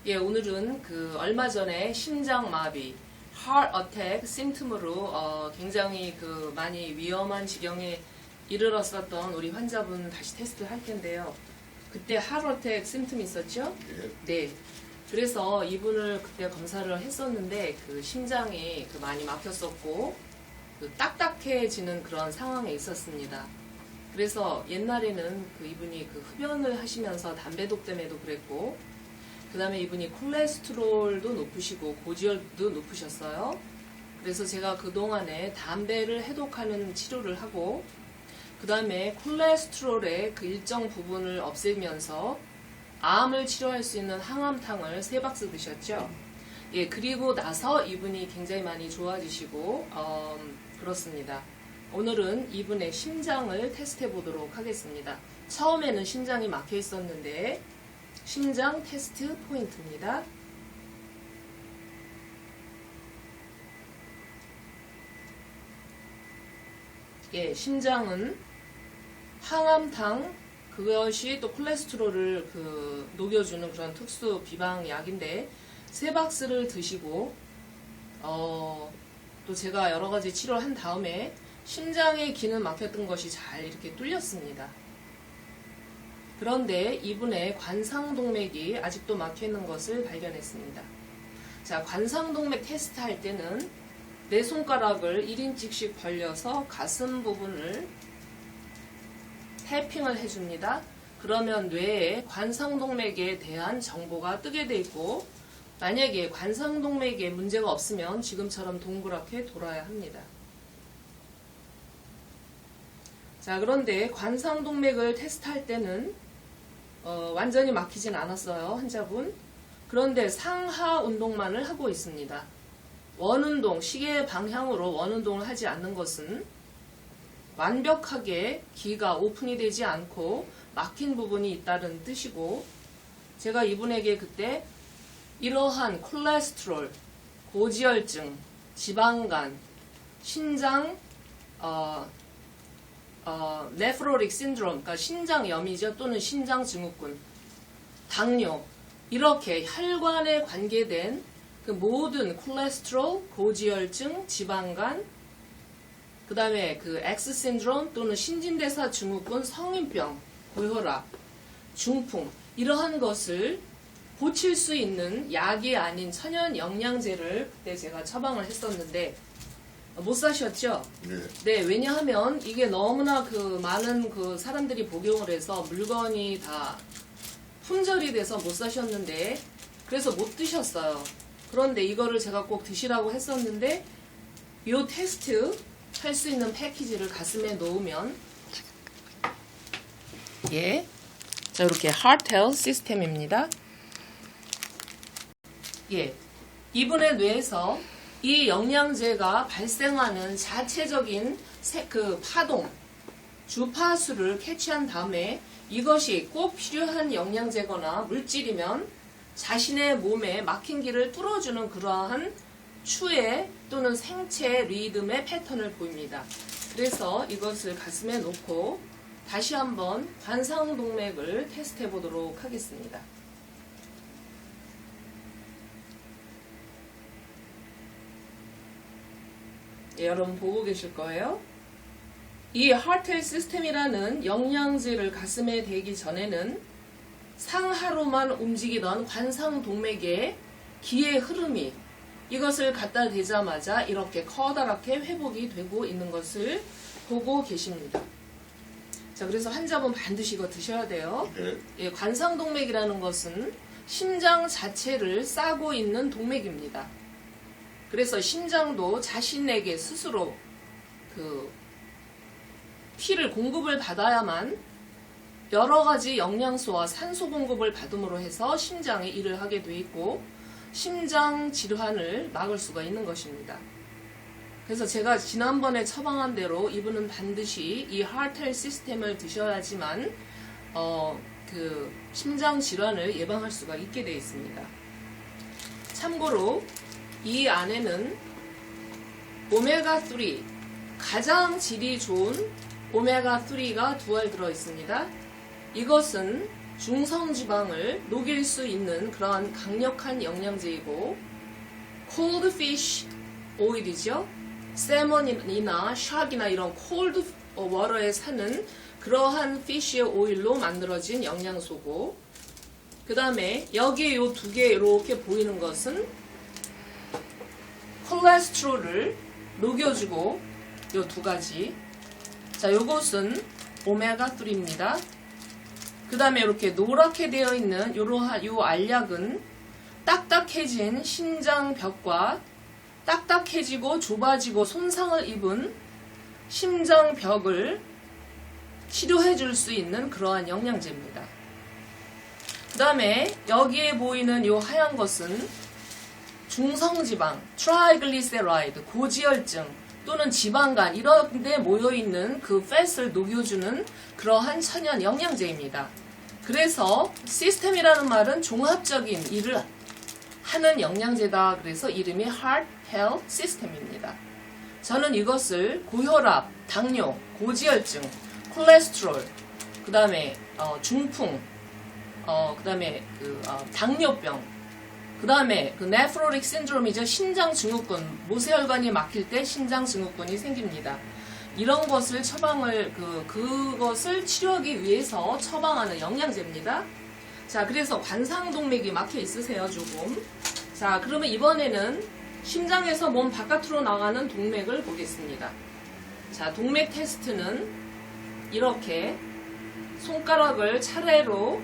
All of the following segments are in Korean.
예, 오늘은 얼마 전에 심장마비, heart attack 심틈으로 굉장히 많이 위험한 지경에 이르렀었던 우리 환자분 다시 테스트를 할 텐데요. 그때 heart attack 심틈이 있었죠? 네. 그래서 이분을 그때 검사를 했었는데 심장이 많이 막혔었고 딱딱해지는 그런 상황에 있었습니다. 그래서 옛날에는 이분이 흡연을 하시면서 담배독 때문에도 그랬고, 그 다음에 이분이 콜레스테롤도 높으시고 고지혈도 높으셨어요. 그래서 제가 그동안에 담배를 해독하는 치료를 하고, 그 다음에 콜레스테롤의 일정 부분을 없애면서 암을 치료할 수 있는 항암탕을 3박스 드셨죠. 예, 그리고 나서 이분이 굉장히 많이 좋아지시고 그렇습니다. 오늘은 이분의 심장을 테스트해 보도록 하겠습니다. 처음에는 심장이 막혀 있었는데 심장 테스트 포인트입니다. 예, 심장은 항암탕, 그것이 또 콜레스테롤을 녹여주는 그런 특수 비방약인데 3박스를 드시고 또 제가 여러 가지 치료를 한 다음에 심장의 기능 막혔던 것이 잘 이렇게 뚫렸습니다. 그런데 이분의 관상동맥이 아직도 막혀있는 것을 발견했습니다. 자, 관상동맥 테스트 할 때는 내 손가락을 1인치씩 벌려서 가슴 부분을 태핑을 해줍니다. 그러면 뇌에 관상동맥에 대한 정보가 뜨게 돼 있고, 만약에 관상동맥에 문제가 없으면 지금처럼 동그랗게 돌아야 합니다. 자, 그런데 관상동맥을 테스트할 때는 완전히 막히진 않았어요, 환자분. 그런데 상하 운동만을 하고 있습니다. 원운동, 시계 방향으로 원운동을 하지 않는 것은 완벽하게 기가 오픈이 되지 않고 막힌 부분이 있다는 뜻이고, 제가 이분에게 그때 이러한 콜레스테롤, 고지혈증, 지방간, 신장, 네프로릭 신드롬, 그러니까 신장염이죠. 또는 신장증후군, 당뇨, 이렇게 혈관에 관계된 모든 콜레스테롤, 고지혈증, 지방간, 그 다음에 X 신드롬 또는 신진대사 증후군, 성인병, 고혈압, 중풍, 이러한 것을 고칠 수 있는 약이 아닌 천연 영양제를 그때 제가 처방을 했었는데 못 사셨죠? 네, 왜냐하면 이게 너무나 많은 사람들이 복용을 해서 물건이 다 품절이 돼서 못 사셨는데, 그래서 못 드셨어요. 그런데 이거를 제가 꼭 드시라고 했었는데, 이 테스트 할 수 있는 패키지를 가슴에 놓으면, 예, 자, 이렇게 Heart Health 시스템입니다. 예, 이분의 뇌에서 이 영양제가 발생하는 자체적인 파동, 주파수를 캐치한 다음에 이것이 꼭 필요한 영양제거나 물질이면 자신의 몸에 막힌 길을 뚫어주는 그러한 추의 또는 생체 리듬의 패턴을 보입니다. 그래서 이것을 가슴에 놓고 다시 한번 관상동맥을 테스트해 보도록 하겠습니다. 예, 여러분 보고 계실 거예요. 이 하트 시스템이라는 영양제를 가슴에 대기 전에는 상하로만 움직이던 관상동맥의 기의 흐름이 이것을 갖다 대자마자 이렇게 커다랗게 회복이 되고 있는 것을 보고 계십니다. 자, 그래서 환자분 반드시 이거 드셔야 돼요. 예, 관상동맥이라는 것은 심장 자체를 싸고 있는 동맥입니다. 그래서 심장도 자신에게 스스로 피를 공급을 받아야만 여러 가지 영양소와 산소 공급을 받음으로 해서 심장이 일을 하게 돼 있고 심장 질환을 막을 수가 있는 것입니다. 그래서 제가 지난번에 처방한 대로 이분은 반드시 이 하트 시스템을 드셔야지만 심장 질환을 예방할 수가 있게 되어 있습니다. 참고로 이 안에는 오메가3, 가장 질이 좋은 오메가3가 2알 들어 있습니다. 이것은 중성지방을 녹일 수 있는 그러한 강력한 영양제이고 cold fish oil이죠. 세먼이나 샥이나 이런 콜드 워터에 사는 그러한 피쉬 오일로 만들어진 영양소고 그 다음에 여기에 요 두 개 이렇게 보이는 것은 콜레스테롤을 녹여주고 요 두 가지 자 요것은 오메가3입니다. 그 다음에 이렇게 노랗게 되어 있는 요러한 요 알약은 딱딱해진 신장벽과 딱딱해지고 좁아지고 손상을 입은 심장벽을 치료해 줄 수 있는 그러한 영양제입니다. 그 다음에 여기에 보이는 요 하얀 것은 중성지방, 트라이글리세라이드, 고지혈증 또는 지방간 이런 데 모여있는 그 팻을 녹여주는 그러한 천연 영양제입니다. 그래서 시스템이라는 말은 종합적인 일을 하는 영양제다. 그래서 이름이 Heart Health System입니다. 저는 이것을 고혈압, 당뇨, 고지혈증, 콜레스테롤, 그 다음에 중풍, 그 다음에 당뇨병, 그 다음에 네프로릭 신드롬이죠. 신장증후군, 모세혈관이 막힐 때 신장증후군이 생깁니다. 이런 것을 그것을 치료하기 위해서 처방하는 영양제입니다. 자, 그래서 관상동맥이 막혀 있으세요, 조금. 자, 그러면 이번에는 심장에서 몸 바깥으로 나가는 동맥을 보겠습니다. 자, 동맥 테스트는 이렇게 손가락을 차례로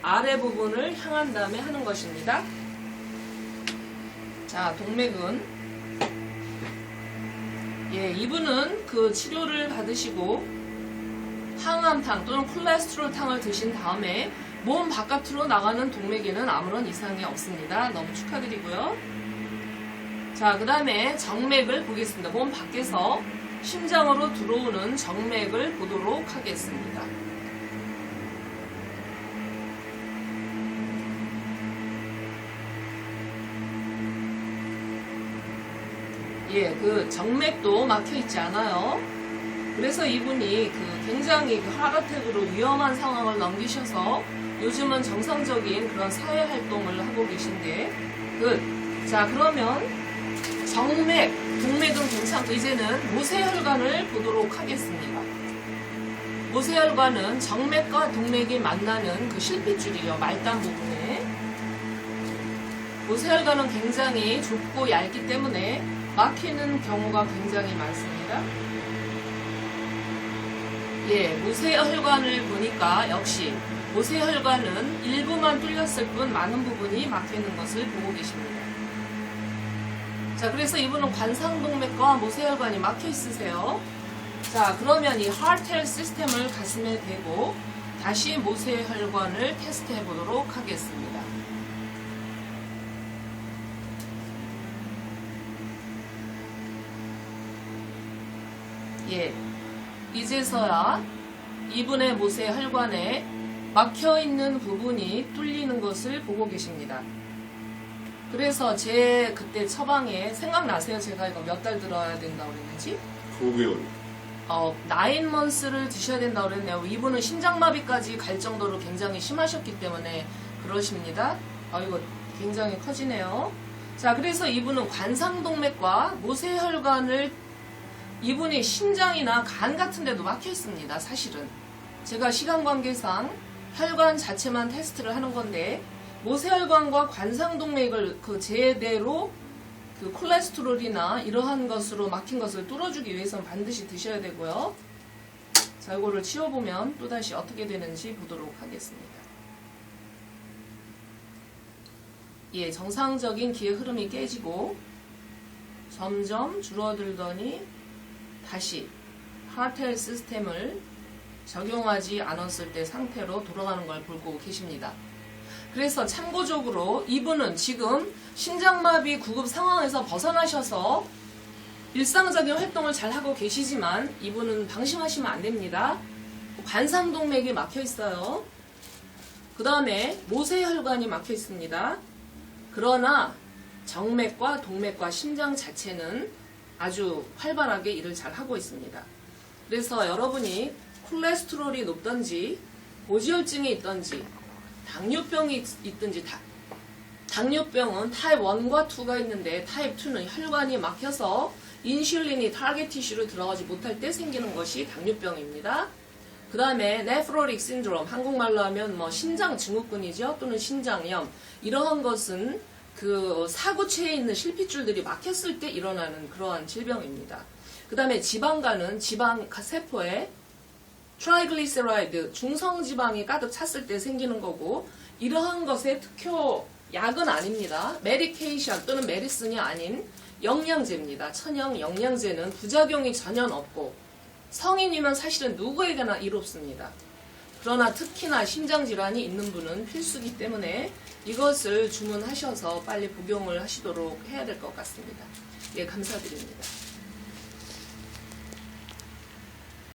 아래 부분을 향한 다음에 하는 것입니다. 자, 동맥은 이분은 그 치료를 받으시고 항암탕 또는 콜레스테롤탕을 드신 다음에 몸 바깥으로 나가는 동맥에는 아무런 이상이 없습니다. 너무 축하드리고요. 자, 그 다음에 정맥을 보겠습니다. 몸 밖에서 심장으로 들어오는 정맥을 보도록 하겠습니다. 그 정맥도 막혀 있지 않아요. 그래서 이분이 굉장히 하르어택으로 위험한 상황을 넘기셔서 요즘은 정상적인 그런 사회 활동을 하고 계신데 자, 그러면 정맥, 동맥은 괜찮고 이제는 모세혈관을 보도록 하겠습니다. 모세혈관은 정맥과 동맥이 만나는 그 실핏줄이에요. 말단 부분에. 모세혈관은 굉장히 좁고 얇기 때문에 막히는 경우가 굉장히 많습니다. 모세혈관을 보니까 역시 모세혈관은 일부만 뚫렸을 뿐 많은 부분이 막혀있는 것을 보고 계십니다. 자, 그래서 이분은 관상동맥과 모세혈관이 막혀 있으세요. 자, 그러면 이 Heart Health 시스템을 가슴에 대고 다시 모세혈관을 테스트해 보도록 하겠습니다. 이제서야 이분의 모세혈관에 막혀있는 부분이 뚫리는 것을 보고 계십니다. 그래서 제 그때 처방에 생각나세요? 제가 이거 몇 달 들어야 된다고 그랬는지? 9개월. 9months를 드셔야 된다고 그랬네요. 이분은 심장마비까지 갈 정도로 굉장히 심하셨기 때문에 그러십니다. 이거 굉장히 커지네요. 자, 그래서 이분은 관상동맥과 모세혈관을 이분이 심장이나 간 같은 데도 막혀 있습니다. 사실은 제가 시간 관계상 혈관 자체만 테스트를 하는 건데 모세혈관과 관상동맥을 제대로 콜레스테롤이나 이러한 것으로 막힌 것을 뚫어주기 위해서는 반드시 드셔야 되고요. 자, 이거를 치워보면 또다시 어떻게 되는지 보도록 하겠습니다. 정상적인 기의 흐름이 깨지고 점점 줄어들더니 다시 Heart Health 시스템을 적용하지 않았을 때 상태로 돌아가는 걸 보고 계십니다. 그래서 참고적으로 이분은 지금 심장마비 구급 상황에서 벗어나셔서 일상적인 활동을 잘 하고 계시지만 이분은 방심하시면 안 됩니다. 관상동맥이 막혀 있어요. 그 다음에 모세혈관이 막혀 있습니다. 그러나 정맥과 동맥과 심장 자체는 아주 활발하게 일을 잘 하고 있습니다. 그래서 여러분이 콜레스테롤이 높든지 고지혈증이 있든지 당뇨병이 있든지 당뇨병은 타입 1과 2가 있는데 타입 2는 혈관이 막혀서 인슐린이 타겟 티슈로 들어가지 못할 때 생기는 것이 당뇨병입니다. 그 다음에 네프로릭 신드롬, 한국말로 하면 뭐 신장 증후군이죠. 또는 신장염. 이러한 것은 그 사구체에 있는 실핏줄들이 막혔을 때 일어나는 그러한 질병입니다. 그 다음에 지방간은 지방 세포에 트라이글리세라이드, 중성지방이 가득 찼을 때 생기는 거고, 이러한 것의 특효 약은 아닙니다. 메디케이션 또는 메디슨이 아닌 영양제입니다. 천연 영양제는 부작용이 전혀 없고 성인이면 사실은 누구에게나 이롭습니다. 그러나 특히나 심장질환이 있는 분은 필수기 때문에 이것을 주문하셔서 빨리 복용을 하시도록 해야 될 것 같습니다. 예, 감사드립니다.